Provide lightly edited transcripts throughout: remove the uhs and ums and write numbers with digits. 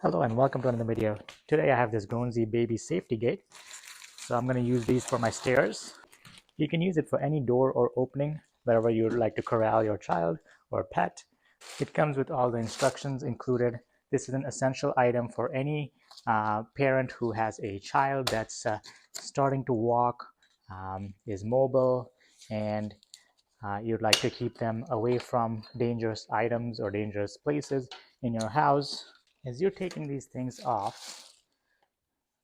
Hello and welcome to another video. Today I have this Grownsy baby safety gate. So I'm going to use these for my stairs. You can use it for any door or opening, wherever you'd like to corral your child or pet. It comes with all the instructions included. This is an essential item for any parent who has a child that's starting to walk, is mobile, and you'd like to keep them away from dangerous items or dangerous places in your house. As you're taking these things off,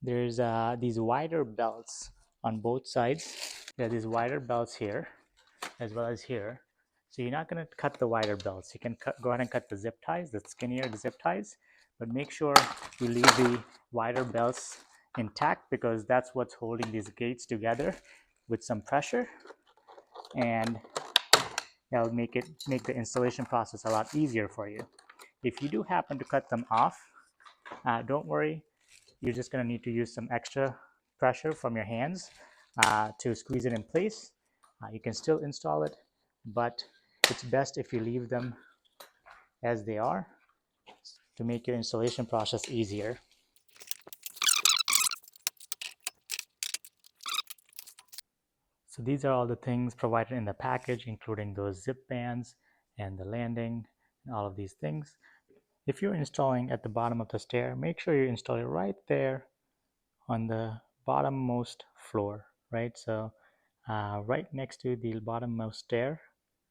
there's these wider belts on both sides. There are these wider belts here as well as here. So you're not going to cut the wider belts. You can go ahead and cut the zip ties, the skinnier zip ties, but make sure you leave the wider belts intact because that's what's holding these gates together with some pressure, and that'll make the installation process a lot easier for you. If you do happen to cut them off, don't worry. You're just going to need to use some extra pressure from your hands to squeeze it in place. You can still install it, but it's best if you leave them as they are to make your installation process easier. So these are all the things provided in the package, including those zip bands and the landing and all of these things. If you're installing at the bottom of the stair, make sure you install it right there on the bottommost floor, right? So right next to the bottommost stair,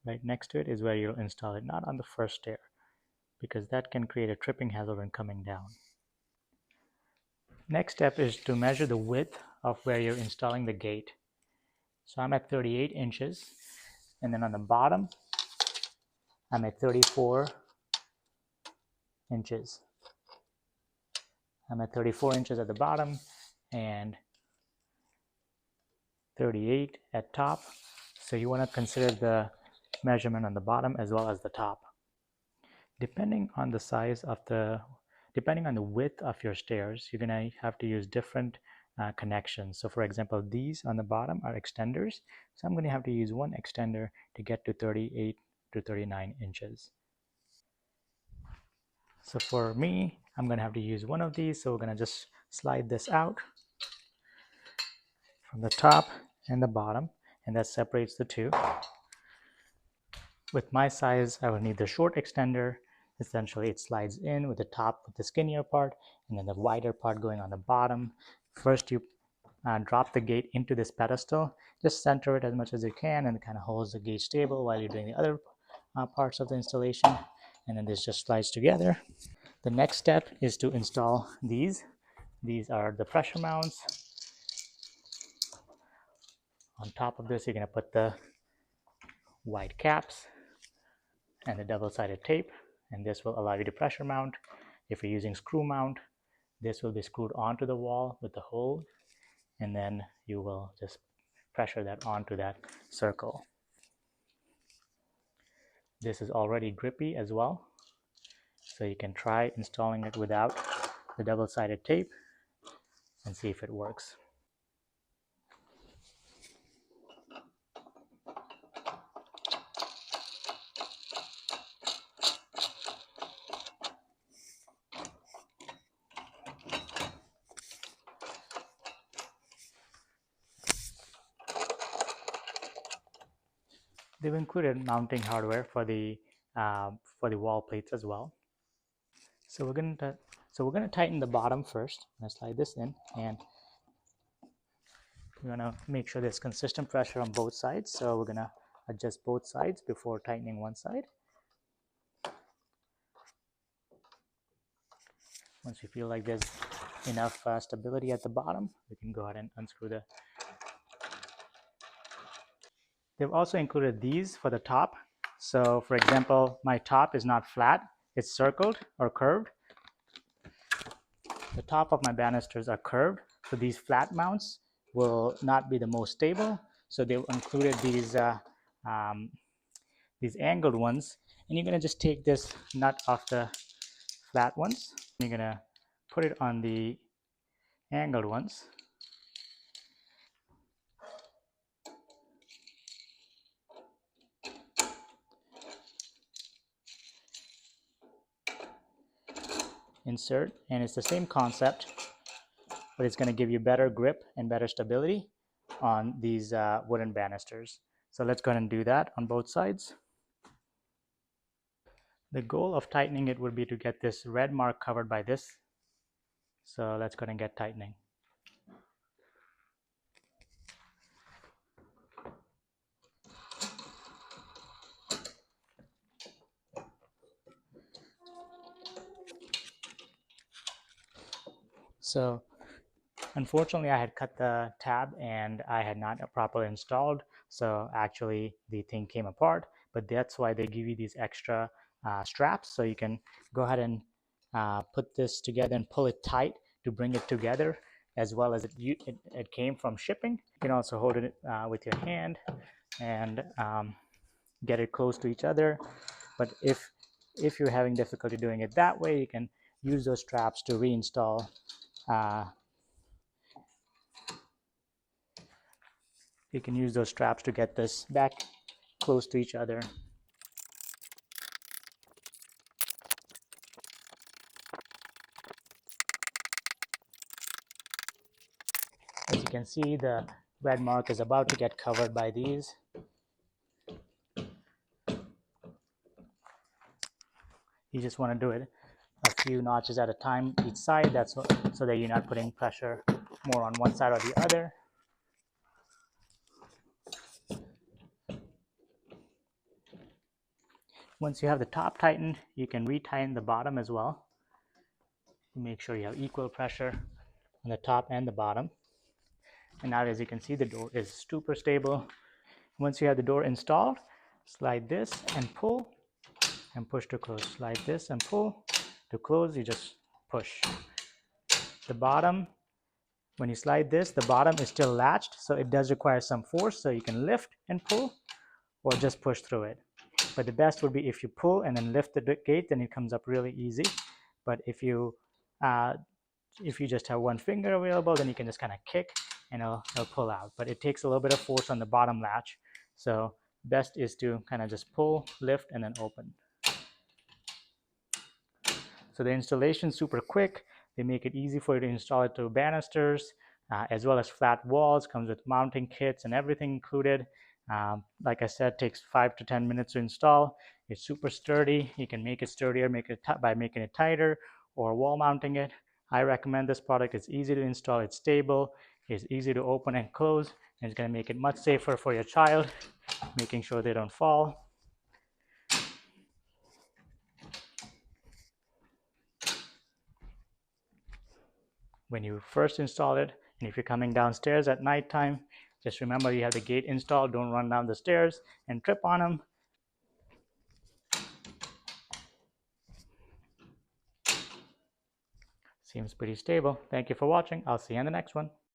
right next to it is where you'll install it, not on the first stair, because that can create a tripping hazard when coming down. Next step is to measure the width of where you're installing the gate. So I'm at 38 inches, and then on the bottom, I'm at 34 inches. I'm at 34 inches at the bottom and 38 at top. So you want to consider the measurement on the bottom as well as the top. Depending on the width of your stairs, you're going to have to use different connections. So for example, these on the bottom are extenders. So I'm going to have to use one extender to get to 38 to 39 inches. So for me, I'm going to have to use one of these. So we're going to just slide this out from the top and the bottom, and that separates the two. With my size, I will need the short extender. Essentially, it slides in with the top with the skinnier part, and then the wider part going on the bottom. First, you drop the gate into this pedestal. Just center it as much as you can, and it kind of holds the gate stable while you're doing the other parts of the installation. And then this just slides together. The next step is to install these. These are the pressure mounts. On top of this, you're going to put the wide caps and the double-sided tape, and this will allow you to pressure mount. If you're using screw mount, this will be screwed onto the wall with the hole, and then you will just pressure that onto that circle. This is already grippy as well, so you can try installing it without the double-sided tape and see if it works. They've included mounting hardware for the wall plates as well. So we're going to tighten the bottom first. I'm going to slide this in, and we're going to make sure there's consistent pressure on both sides. So we're going to adjust both sides before tightening one side. Once you feel like there's enough stability at the bottom, we can go ahead and unscrew the. They've also included these for the top. So for example, my top is not flat, it's circled or curved. The top of my banisters are curved, so these flat mounts will not be the most stable. So they've included these angled ones, and you're going to just take this nut off the flat ones. You're going to put it on the angled ones. insert, and it's the same concept, but it's going to give you better grip and better stability on these wooden banisters. So let's go ahead and do that on both sides. The goal of tightening it would be to get this red mark covered by this. So let's go ahead and get tightening. So unfortunately, I had cut the tab and I had not properly installed. So actually the thing came apart, but that's why they give you these extra straps. So you can go ahead and put this together and pull it tight to bring it together, as well as it came from shipping. You can also hold it with your hand and get it close to each other. But if you're having difficulty doing it that way, you can use those straps to reinstall. You can use those straps to get this back close to each other. As you can see, the red mark is about to get covered by these. You just want to do it a few notches at a time each side. That's so that you're not putting pressure more on one side or the other. Once you have the top tightened, you can retighten the bottom as well. Make sure you have equal pressure on the top and the bottom. And now, as you can see, the door is super stable. Once you have the door installed, slide this and pull and push to close. Slide this and pull to close. You just push. The bottom, when you slide this, the bottom is still latched, so it does require some force, so you can lift and pull or just push through it. But the best would be if you pull and then lift the gate, then it comes up really easy. But if you just have one finger available, then you can just kind of kick and it'll pull out. But it takes a little bit of force on the bottom latch. So best is to kind of just pull, lift, and then open. So the installation is super quick. They make it easy for you to install it to banisters, as well as flat walls. Comes with mounting kits and everything included. Like I said, takes 5 to 10 minutes to install. It's super sturdy. You can make it sturdier by making it tighter or wall mounting it. I recommend this product. It's easy to install. It's stable. It's easy to open and close. And it's going to make it much safer for your child, making sure they don't fall. When you first install it, and if you're coming downstairs at nighttime, just remember you have the gate installed. Don't run down the stairs and trip on them. Seems pretty stable. Thank you for watching. I'll see you in the next one.